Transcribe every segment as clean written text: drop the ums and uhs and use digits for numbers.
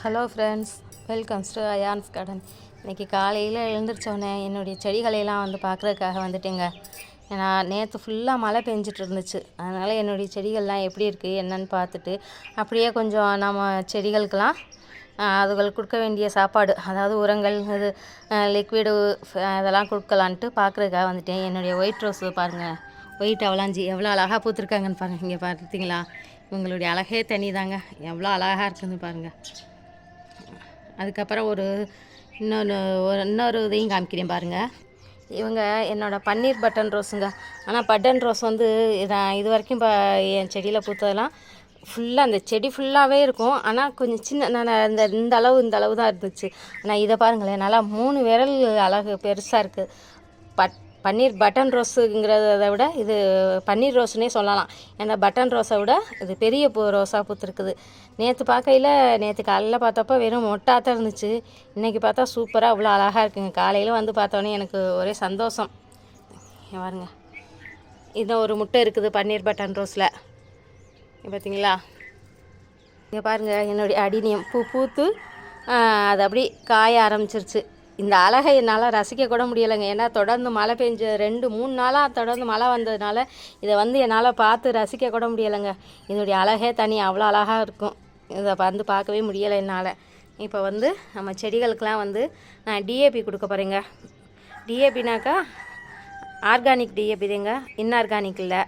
Hello friends, welcomes to ions garden. இன்றைக்கி காலையில் எழுந்திரிச்சோடனே என்னுடைய செடிகளையெல்லாம் வந்து பார்க்குறதுக்காக வந்துட்டேங்க. ஏன்னா நேற்று ஃபுல்லாக மழை பெஞ்சிட்டு இருந்துச்சு. அதனால் என்னுடைய செடிகள்லாம் எப்படி இருக்குது என்னன்னு பார்த்துட்டு அப்படியே கொஞ்சம் நம்ம செடிகளுக்கெல்லாம் அதுகளுக்கு கொடுக்க வேண்டிய சாப்பாடு, அதாவது உரங்கள், இது லிக்விடு அதெல்லாம் கொடுக்கலான்ட்டு பார்க்குறதுக்காக வந்துட்டேன். என்னுடைய ஒயிட் ரோஸு பாருங்கள், ஒயிட் அவலாஞ்சி எவ்வளோ அழகாக பூத்துருக்காங்கன்னு பாருங்கள். இங்கே பார்த்தீங்களா, இவங்களுடைய அழகே தனி தாங்க, எவ்வளோ அழகாக இருக்குதுன்னு பாருங்கள். அதுக்கப்புறம் இன்னொரு இதையும் காமிக்கிறேன் பாருங்கள். இவங்க என்னோடய பன்னீர் பட்டன் ரோஸுங்க. ஆனால் பட்டன் ரோஸ் வந்து நான் இது வரைக்கும் என் செடியில் பூத்ததெல்லாம் ஃபுல்லாக அந்த செடி ஃபுல்லாகவே இருக்கும். ஆனால் கொஞ்சம் சின்ன நான் இந்த அளவு தான் இருந்துச்சு. ஆனால் இதை பாருங்களேன், நல்லா 3 விரல் அழகு பெருசாக இருக்குது. பன்னீர் பட்டன் ரோஸுங்கிறத விட இது பன்னீர் ரோஸுன்னே சொல்லலாம். ஏன்னா பட்டன் ரோஸை விட இது பெரிய ரோஸாக பூத்துருக்குது. நேற்று காலையில் பார்த்தப்போ வெறும் மொட்டாக இருந்துச்சு. இன்றைக்கி பார்த்தா சூப்பராக அவ்வளோ அழகாக இருக்குங்க. காலையில் வந்து பார்த்தோன்னே எனக்கு ஒரே சந்தோஷம். பாருங்க, இன்னும் ஒரு முட்டை இருக்குது பன்னீர் பட்டன் ரோஸில். பார்த்தீங்களா, இங்கே பாருங்கள், என்னுடைய அடினியம் பூத்து அது அப்படி காய ஆரம்பிச்சிருச்சு. இந்த அழகை என்னால் ரசிக்க கூட முடியலைங்க. ஏன்னா தொடர்ந்து மழை பெஞ்ச 2-3 நாளாக தொடர்ந்து மழை வந்ததுனால இதை வந்து என்னால் பார்த்து ரசிக்க கூட முடியலைங்க. இதோடைய அழகே தனி, அவ்வளோ அழகாக இருக்கும். இதை வந்து பார்க்கவே முடியலை என்னால். இப்போ வந்து நம்ம செடிகளுக்கெலாம் வந்து நான் டிஏபி கொடுக்க போகிறேங்க. டிஏபினாக்கா ஆர்கானிக் டிஏபி தாங்க, இன்ஆர்கானிக் இல்லை,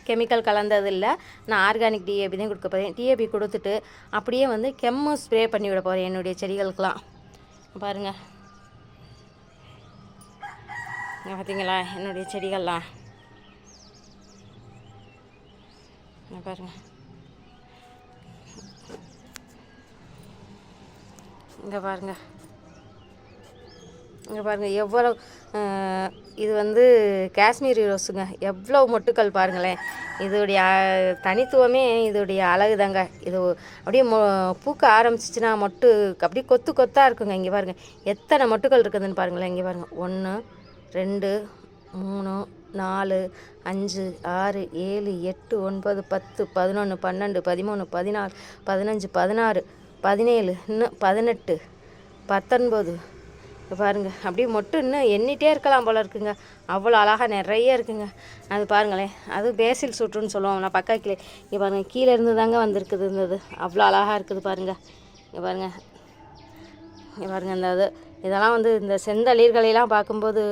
கெமிக்கல் கலந்தது இல்லை. நான் ஆர்கானிக் டிஏபி தான் கொடுக்க போகிறேன். டிஏபி கொடுத்துட்டு அப்படியே வந்து கெம்மு ஸ்ப்ரே பண்ணி விட போகிறேன் என்னுடைய செடிகளுக்கெலாம். பாருங்கள், பார்த்தீங்களா என்னுடைய செடிகள்லாம் பாருங்கள். இங்கே பாருங்கள் எவ்வளோ இது வந்து காஷ்மீரி ரோஸுங்க. எவ்வளோ மொட்டுக்கள் பாருங்களேன். இதோடைய தனித்துவமே இதோடைய அழகு தாங்க. இது அப்படியே பூக்க ஆரம்பிச்சிச்சின்னா மொட்டு அப்படியே கொத்தாக இருக்குங்க. இங்கே பாருங்கள் எத்தனை மொட்டுக்கள் இருக்குதுன்னு பாருங்களேன். இங்கே பாருங்கள் 1 2 3 4 5 6 7 8 9 10 11 12 13 14 15 16 17 இன்னும் 18 19 பாருங்கள். அப்படியே மொட்டு இன்னும் எண்ணிகிட்டே இருக்கலாம் போல் இருக்குங்க. அவ்வளோ அழகாக நிறைய இருக்குங்க. அது பாருங்களேன், அது பேசில் சூட்டுன்னு சொல்லுவோம். நான் பக்காக்கிலே இங்கே பாருங்கள், கீழே இருந்து தாங்க வந்திருக்குது. இருந்தது அவ்வளோ அழகாக இருக்குது பாருங்கள். இங்கே பாருங்கள், இந்த இதெல்லாம் வந்து இந்த செந்தளிர்களெல்லாம் பார்க்கும்போது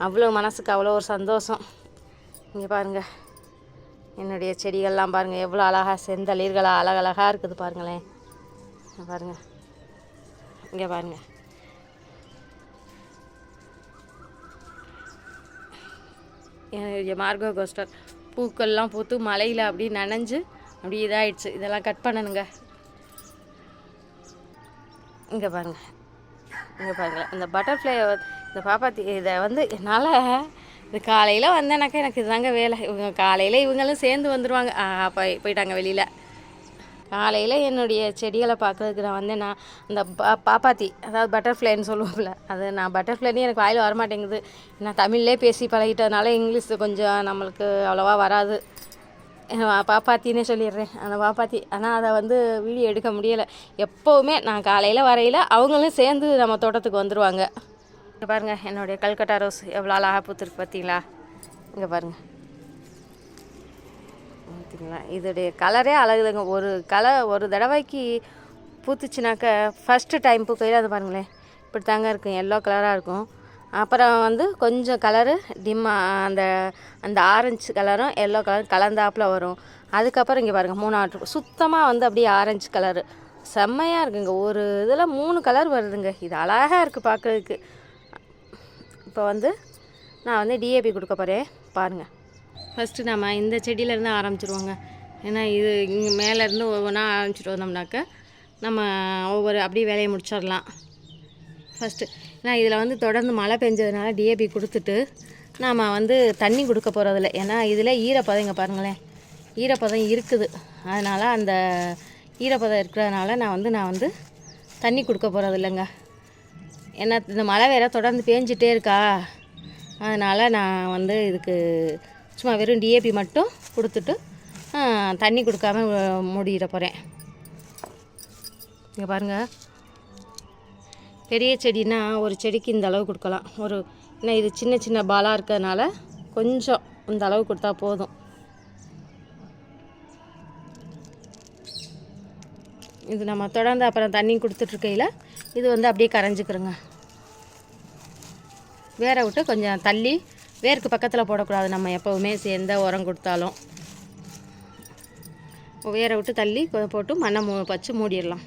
அவ்வளோ மனசுக்கு அவ்வளோ ஒரு சந்தோஷம். இங்கே பாருங்கள், என்னுடைய செடிகள்லாம் பாருங்கள் எவ்வளோ அழகாக செந்தளிர்களாக அழகழகாக இருக்குது பாருங்களேன். பாருங்கள், இங்கே பாருங்கள், என்னுடைய மார்கோ கோஸ்டர் பூக்கள்லாம் பூத்து மலையில் அப்படி நனைஞ்சு அப்படி இதாகிடுச்சு. இதெல்லாம் கட் பண்ணணுங்க. இங்கே பாருங்களேன் இந்த பட்டர்ஃப்ளை, இந்த பாப்பாத்தி, இதை வந்து என்னால் இது காலையில் வந்தேனாக்கா எனக்கு இதுதாங்க வேலை. இவங்க காலையில் இவங்களும் சேர்ந்து வந்துடுவாங்க. போயிட்டாங்க வெளியில். காலையில் என்னுடைய செடிகளை பார்க்குறதுக்கு நான் வந்தேன். நான் இந்த பாப்பாத்தி, அதாவது பட்டர்ஃப்ளைன்னு சொல்லுவோம்ல, அது நான் பட்டர்ஃப்ளைன்னு எனக்கு வாயில் வரமாட்டேங்குது. நான் தமிழ்லே பேசி பழகிட்டதுனால இங்கிலீஷ் கொஞ்சம் நம்மளுக்கு அவ்வளோவா வராது. பாப்பாத்தின்னே சொல்லிடுறேன், அந்த பாப்பாத்தி. ஆனால் அதை வந்து வீடியோ எடுக்க முடியலை. எப்போவுமே நான் காலையில் வரையில் அவங்களும் சேர்ந்து நம்ம தோட்டத்துக்கு வந்துடுவாங்க. இங்கே பாருங்கள், என்னுடைய கல்கட்டா ரோஸ் எவ்வளோ அழகாக பூத்துருக்கு பார்த்தீங்களா. இங்கே பாருங்கள், பார்த்தீங்களா, இதோடைய கலரே அழகுதுங்க. ஒரு தடவைக்கு பூத்துச்சுனாக்க ஃபஸ்ட்டு டைம் பூக்கையில் அது பாருங்களேன் இப்படி தாங்க இருக்கும், எல்லோ கலராக இருக்கும். அப்புறம் வந்து கொஞ்சம் கலரு டிம்மாக அந்த ஆரஞ்சு கலரும் எல்லோ கலரும் கலந்தாப்பில் வரும். அதுக்கப்புறம் இங்கே பாருங்கள் 3 சுத்தமாக வந்து அப்படியே ஆரஞ்சு கலரு செம்மையாக இருக்குங்க. ஒரு இதில் 3 கலர் வருதுங்க. இது அழகாக இருக்குது பார்க்குறதுக்கு. இப்போ வந்து நான் வந்து டிஏபி கொடுக்க போகிறேன் பாருங்கள். ஃபஸ்ட்டு நம்ம இந்த செடியிலேருந்து ஆரம்பிச்சிருவோங்க. ஏன்னா இது இங்கே மேலேருந்து ஒவ்வொன்றா ஆரம்பிச்சிட்டு வந்தோம்னாக்க நம்ம ஒவ்வொரு அப்படியே வேலையை முடிச்சிடலாம். ஃபஸ்ட்டு நான் இதில் வந்து தொடர்ந்து மழை பெஞ்சதுனால டிஏபி கொடுத்துட்டு நாம் வந்து தண்ணி கொடுக்க போகிறதில்ல. ஏன்னா இதில் ஈரப்பதம், இங்கே பாருங்களேன் ஈரப்பதம் இருக்குது. அதனால் அந்த ஈரப்பதம் இருக்கிறதுனால நான் வந்து தண்ணி கொடுக்க போகிறதில்லைங்க. ஏன்னா இந்த மழை வேறு தொடர்ந்து பேஞ்சிட்டே இருக்கா. அதனால் நான் வந்து இதுக்கு சும்மா வெறும் டிஏபி மட்டும் கொடுத்துட்டு தண்ணி கொடுக்காம மூடிட போகிறேன். இங்கே பாருங்கள், பெரிய செடினா ஒரு செடிக்கு இந்த அளவு கொடுக்கலாம். ஏன்னா இது சின்ன சின்ன பாலாக இருக்கிறதுனால கொஞ்சம் இந்த அளவு கொடுத்தா போதும். இது நம்ம தொடர்ந்து அப்புறம் தண்ணி கொடுத்துட்ருக்கையில் இது அப்படியே கரைஞ்சிக்கிறோங்க. வேற விட்டு கொஞ்சம் தள்ளி, வேருக்கு பக்கத்தில் போடக்கூடாது. நம்ம எப்போவுமே எந்த உரம் கொடுத்தாலும் வேரை விட்டு தள்ளி போட்டு மண்ணை வச்சு மூடிடலாம்.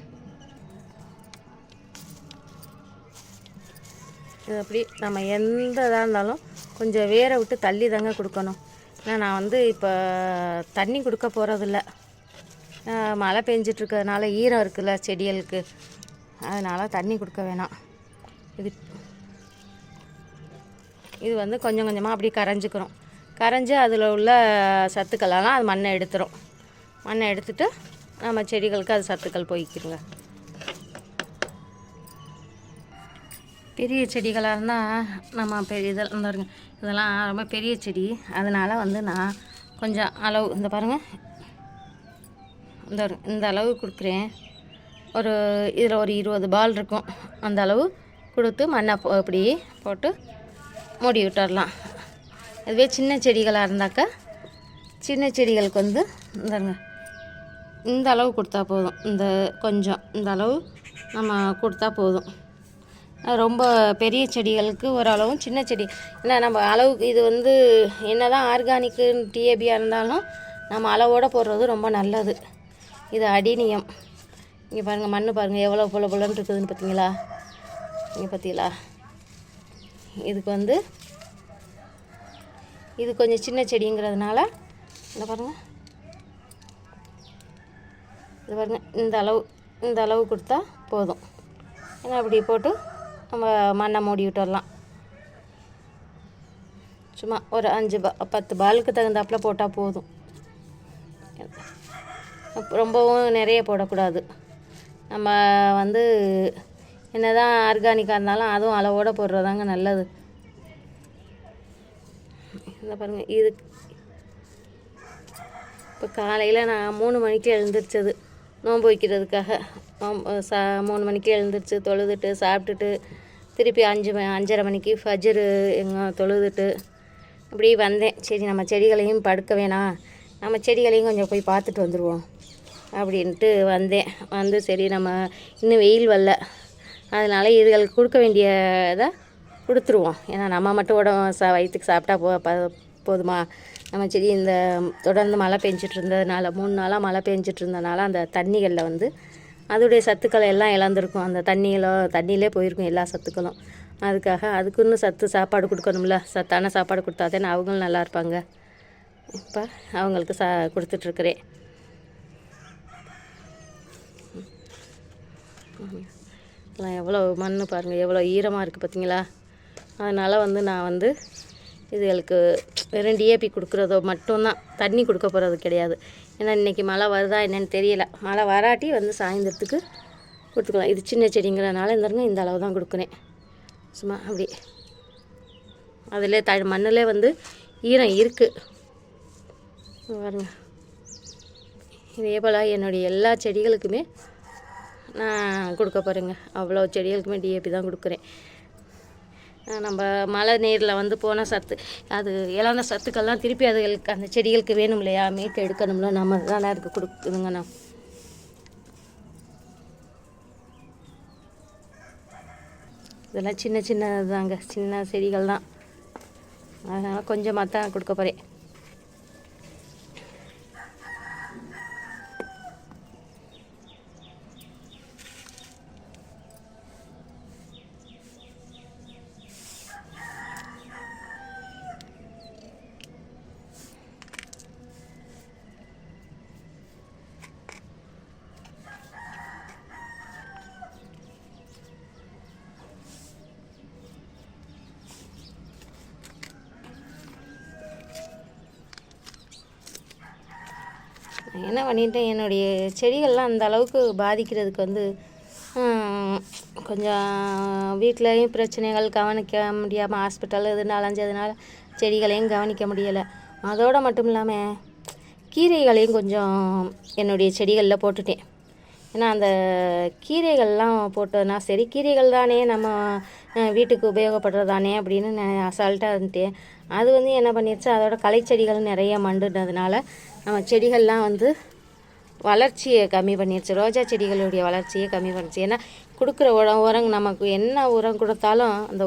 இது அப்படி நம்ம எந்த இதாக இருந்தாலும் கொஞ்சம் வேரை விட்டு தள்ளி தாங்க கொடுக்கணும். ஏன்னா நான் இப்போ தண்ணி கொடுக்க போகிறதில்ல. மழை பெஞ்சிட்ருக்கிறதுனால ஈரம் இருக்குல்ல செடிகளுக்கு, அதனால் தண்ணி கொடுக்க வேணாம். இது கொஞ்சம் கொஞ்சமாக அப்படி கரைஞ்சிக்கிறோம். கரைஞ்சி அதில் உள்ள சத்துக்களெல்லாம் அது மண்ணை எடுத்துரும். மண்ணை எடுத்துட்டு நம்ம செடிகளுக்கு அது சத்துக்கள் போய்க்கிருங்க. பெரிய செடிகளாக இருந்தால் நம்ம இதெல்லாம் ரொம்ப பெரிய செடி, அதனால் நான் கொஞ்சம் அளவு இந்த பாருங்கள், இந்த அளவு கொடுக்குறேன். இதில் ஒரு 20 பால் இருக்கும். அந்த அளவு கொடுத்து மண்ணை இப்படி போட்டு மூடி விட்டுடலாம். இதுவே சின்ன செடிகளாக இருந்தாக்கா, சின்ன செடிகளுக்கு இந்த அளவு கொடுத்தா போதும். இந்த அளவு நம்ம கொடுத்தா போதும். ரொம்ப பெரிய செடிகளுக்கு ஓரளவும், சின்ன செடி ஏன்னா நம்ம அளவுக்கு இது என்ன தான் ஆர்கானிக்கு டிஏபியாக இருந்தாலும் நம்ம அளவோடு போடுறது ரொம்ப நல்லது. இது அடினியம். இங்கே பாருங்கள், மண் பாருங்கள் எவ்வளோ புலன்னு இருக்குதுன்னு பார்த்தீங்களா? இங்கே பார்த்தீங்களா? இதுக்கு இது கொஞ்சம் சின்ன செடிங்கிறதுனால இந்த பாருங்கள், இது பாருங்கள், இந்த அளவு கொடுத்தா போதும். ஏன்னா அப்படி போட்டு நம்ம மண்ணை மூடி விட்டுடலாம். சும்மா ஒரு 5-10 பாலுக்கு தகுந்தாப்பில் போட்டால் போதும். ரொம்பவும் நிறைய போடக்கூடாது. நம்ம என்ன தான் ஆர்கானிக்காக இருந்தாலும் அதுவும் அளவோடு போடுறதாங்க நல்லது. இந்த பாருங்கள், இது இப்போ காலையில் நான் 3 மணிக்கு எழுந்திரிச்சது நோன்பு வைக்கிறதுக்காக. 3 மணிக்கு எழுந்திரிச்சு தொழுதுட்டு சாப்பிட்டுட்டு திருப்பி 5:30 மணிக்கு ஃபஜ்ரு தொழுதுட்டு அப்படி வந்தேன். சரி, நம்ம செடிகளையும் படுக்க வேணாம், நம்ம செடிகளையும் கொஞ்சம் போய் பார்த்துட்டு வந்துடுவோம் அப்படின்ட்டு வந்தேன். சரி, நம்ம இன்னும் வெயில் வரல, அதனால் இதுகளுக்கு கொடுக்க வேண்டிய இதை கொடுத்துருவோம். ஏன்னா நம்ம மட்டும் வயிற்றுக்கு சாப்பிட்டா போதுமா? நம்ம செடி தொடர்ந்து மழை பெஞ்சிட்டு இருந்ததுனால 3 நாளாக மழை பெஞ்சிட்டு இருந்ததுனால அந்த தண்ணிகளில் அதோடைய சத்துக்களை எல்லாம் இழந்திருக்கும். அந்த தண்ணியிலே போயிருக்கும் எல்லா சத்துக்களும். அதுக்குன்னு சாப்பாடு கொடுக்கணும்ல. சத்தான சாப்பாடு கொடுத்தா தானே அவங்களும் நல்லா இருப்பாங்க. இப்போ அவங்களுக்கு கொடுத்துட்ருக்குறேன். எவ்வளோ மண் பாருங்கள், எவ்வளோ ஈரமாக இருக்குது பார்த்தீங்களா? அதனால் நான் இதுகளுக்கு வெறும் டிஏபி கொடுக்குறதோ மட்டும்தான், தண்ணி கொடுக்க போகிறது கிடையாது. ஏன்னா இன்றைக்கி மழை வருதா என்னென்னு தெரியல. மழை வராட்டி சாயந்தரத்துக்கு கொடுத்துக்கலாம். இது சின்ன செடிங்கிறதுனால இந்த அளவு தான் கொடுக்குறேன். சும்மா அப்படி அதில் மண்ணிலே ஈரம் இருக்குது பாருங்க. இதே போல் என்னுடைய எல்லா செடிகளுக்குமே நான் கொடுக்க போகிறேங்க. அவ்வளோ செடிகளுக்குமே டிஏபி தான் கொடுக்குறேன். நம்ம மழை நீரில் போன சத்து, அது இழந்த சத்துக்கள்லாம் திருப்பி அதுகளுக்கு அந்த செடிகளுக்கு வேணும் இல்லையா, மீட்டு எடுக்கணும்ல. நம்ம தானே அதுக்கு கொடுக்குதுங்கண்ணா. இதெல்லாம் சின்னதாங்க, சின்ன செடிகள் தான். அதனால் கொஞ்சமாக தான் கொடுக்க போகிறேன். என்ன பண்ணிட்டேன், என்னுடைய செடிகள்லாம் அந்த அளவுக்கு பாதிக்கிறதுக்கு கொஞ்சம் வீட்லேயும் பிரச்சனைகள், கவனிக்க முடியாமல் ஹாஸ்பிட்டல் இதுன்னு அலைஞ்சதுனால செடிகளையும் கவனிக்க முடியலை. அதோடு மட்டும் இல்லாமல் கீரைகளையும் கொஞ்சம் என்னுடைய செடிகளில் போட்டுட்டேன். ஏன்னா அந்த கீரைகள்லாம் போட்டோன்னா சரி, கீரைகள் தானே நம்ம வீட்டுக்கு உபயோகப்படுறதானே அப்படின்னு நான் அசால்ட்டாக இருந்துட்டேன். அது வந்து என்ன பண்ணிடுச்சு, அதோட களைச்செடிகள் நிறைய மண்டுனதுனால நம்ம செடிகள்லாம் வந்து வளர்ச்சியை கம்மி பண்ணிடுச்சு. ரோஜா செடிகளுடைய வளர்ச்சியை கம்மி பண்ணிடுச்சு. ஏன்னா கொடுக்குற உரம் நமக்கு என்ன உரம் கொடுத்தாலும் அந்த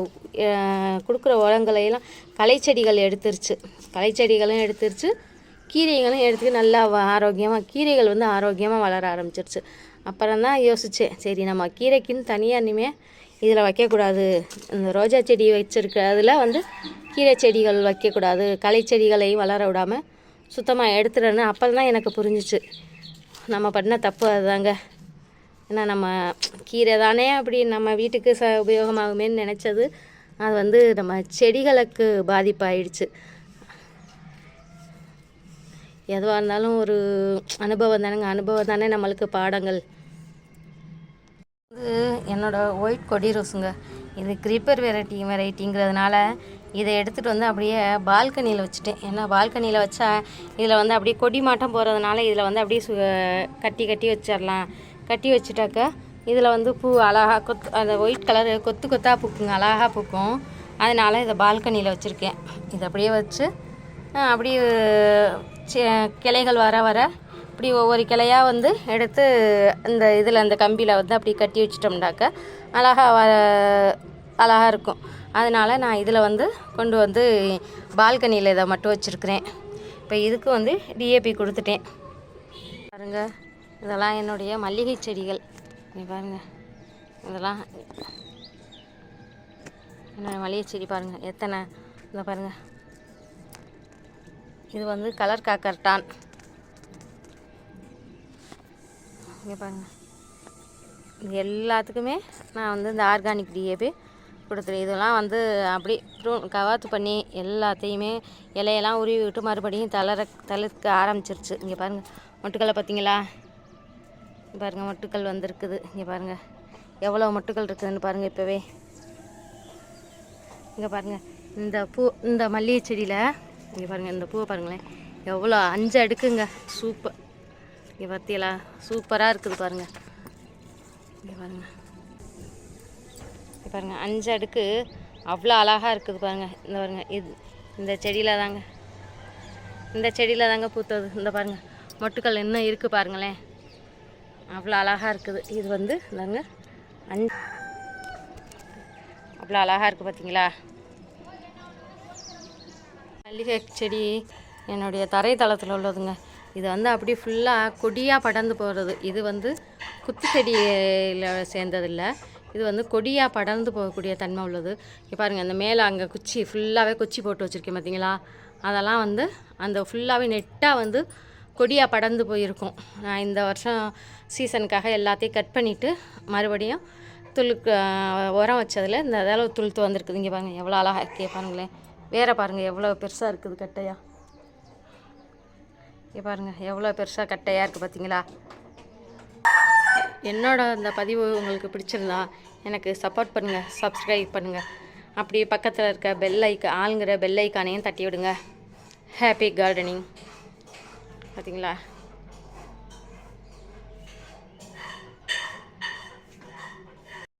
கொடுக்குற உரங்களையெல்லாம் களைச்செடிகள் எடுத்துருச்சு. களைச்செடிகளும் எடுத்துருச்சு, கீரைகளும் எடுத்து நல்லா ஆரோக்கியமாக கீரைகள் வந்து ஆரோக்கியமாக வளர ஆரம்பிச்சிருச்சு. அப்புறம் தான் யோசித்தேன், சரி நம்ம கீரைக்குன்னு தனியாக இனிமேல் இதில் வைக்கக்கூடாது, இந்த ரோஜா செடி வச்சுருக்க அதில் வந்து கீரை செடிகள் வைக்கக்கூடாது, களைச்செடிகளையும் வளர விடாமல் சுத்தமாக எடுத்துடணும். அப்புறம் தான் எனக்கு புரிஞ்சிச்சு நம்ம பண்ண தப்பு அதுதாங்க. ஏன்னா நம்ம கீரை தானே அப்படி நம்ம வீட்டுக்கு உபயோகமாகுமேன்னு நினச்சது, அது வந்து நம்ம செடிகளுக்கு பாதிப்பாயிடுச்சு. எதுவாக இருந்தாலும் ஒரு அனுபவம் தானேங்க, அனுபவம் தானே நம்மளுக்கு பாடங்கள். இது என்னோடய ஒயிட் கொடி ரோஸுங்க. இது க்ரீப்பர் வெரைட்டிங்கிறதுனால இதை எடுத்துகிட்டு வந்து அப்படியே பால்கனியில் வச்சுட்டேன். ஏன்னா பால்கனியில் வச்சா இதில் வந்து அப்படியே கொடி மாட்டம் போகிறதுனால இதில் வந்து அப்படியே கட்டி வச்சிடலாம். கட்டி வச்சுட்டாக்கா இதில் வந்து பூ அழகாக அந்த ஒயிட் கலரு கொத்தாக பூக்குங்க, அழகாக பூக்கும். அதனால் இதை பால்கனியில் வச்சுருக்கேன். இதை அப்படியே வச்சு அப்படியே கிளைகள் வர இப்படி ஒவ்வொரு கிளையாக வந்து எடுத்து இந்த இதில் அந்த கம்பியில் வந்து அப்படி கட்டி வச்சிட்டோம்னாக்கா அழகாக இருக்கும். அதனால் நான் இதில் வந்து கொண்டு வந்து பால்கனியில் இதை மட்டும் வச்சுருக்கிறேன். இப்போ இதுக்கு வந்து டிஏபி கொடுத்துட்டேன். பாருங்கள், இதெல்லாம் என்னுடைய மல்லிகை செடிகள். பாருங்கள், இதெல்லாம் என்னோடய மல்லிகை செடி பாருங்கள் எத்தனை. இந்த பாருங்கள், இது வந்து கலர் காக்கர்டான். இங்கே பாருங்கள், இது எல்லாத்துக்குமே நான் வந்து இந்த ஆர்கானிக் டிஏபி கொடுத்துருவேன். இதெல்லாம் வந்து அப்படி கவாத்து பண்ணி எல்லாத்தையுமே இலையெல்லாம் உருவி விட்டு மறுபடியும் தளிர்க்க ஆரம்பிச்சிருச்சு. இங்கே பாருங்கள், மொட்டுக்களை பார்த்தீங்களா? பாருங்கள், மொட்டுக்கள் வந்திருக்குது. இங்கே பாருங்கள் எவ்வளோ மொட்டுக்கள் இருக்குதுன்னு பாருங்கள். இப்போவே இங்கே பாருங்கள், இந்த மல்லிகை செடியில் இங்கே பாருங்கள், இந்த பூவை பாருங்களேன், எவ்வளோ 5 அடுக்குங்க. சூப்பர். இங்கே பார்த்தீங்களா, சூப்பராக இருக்குது பாருங்கள். இங்கே பாருங்கள், இங்கே பாருங்கள் 5 அடுக்கு அவ்வளோ அழகாக இருக்குது பாருங்கள். இந்த பாருங்கள், இந்த செடியில் தாங்க பூத்தது. இந்த பாருங்கள், மொட்டுக்கள் இன்னும் இருக்குது பாருங்களேன், அவ்வளோ அழகாக இருக்குது. இது வந்து இந்தாங்க அவ்வளோ அழகாக இருக்குது பார்த்தீங்களா. மல்லிகை செடி என்னுடைய தரைத்தளத்தில் உள்ளதுங்க. இது வந்து அப்படியே ஃபுல்லாக கொடியாக படர்ந்து போகிறது. இது வந்து குத்து செடியில் சேர்ந்ததில்லை, இது வந்து கொடியாக படர்ந்து போகக்கூடிய தன்மை உள்ளது. இப்போ பாருங்கள், அந்த மேலே அங்கே குச்சி ஃபுல்லாகவே குச்சி போட்டு வச்சுருக்கேன் பார்த்தீங்களா. அதெல்லாம் வந்து அந்த ஃபுல்லாகவே நெட்டாக வந்து கொடியாக படர்ந்து போயிருக்கும். நான் இந்த வருஷம் சீசனுக்காக எல்லாத்தையும் கட் பண்ணிவிட்டு மறுபடியும் உரம் வச்சதில் இந்த அளவு துளுத்து வந்திருக்குது. இங்கே பாருங்கள் எவ்வளோ அழகாக இருக்கே பாருங்களேன். வேற பாருங்கள் எவ்வளோ பெருசாக இருக்குது கட்டையாக. இங்கே பாருங்கள் எவ்வளோ பெருசாக கட்டையாக இருக்குது பார்த்தீங்களா. என்னோட இந்த பதிவு உங்களுக்கு பிடிச்சிருந்தா எனக்கு சப்போர்ட் பண்ணுங்கள், சப்ஸ்கிரைப் பண்ணுங்கள். அப்படியே பக்கத்தில் இருக்க ஆளுங்கிற பெல் ஐக்கானையும் தட்டி விடுங்க. Happy gardening. பார்த்தீங்களா.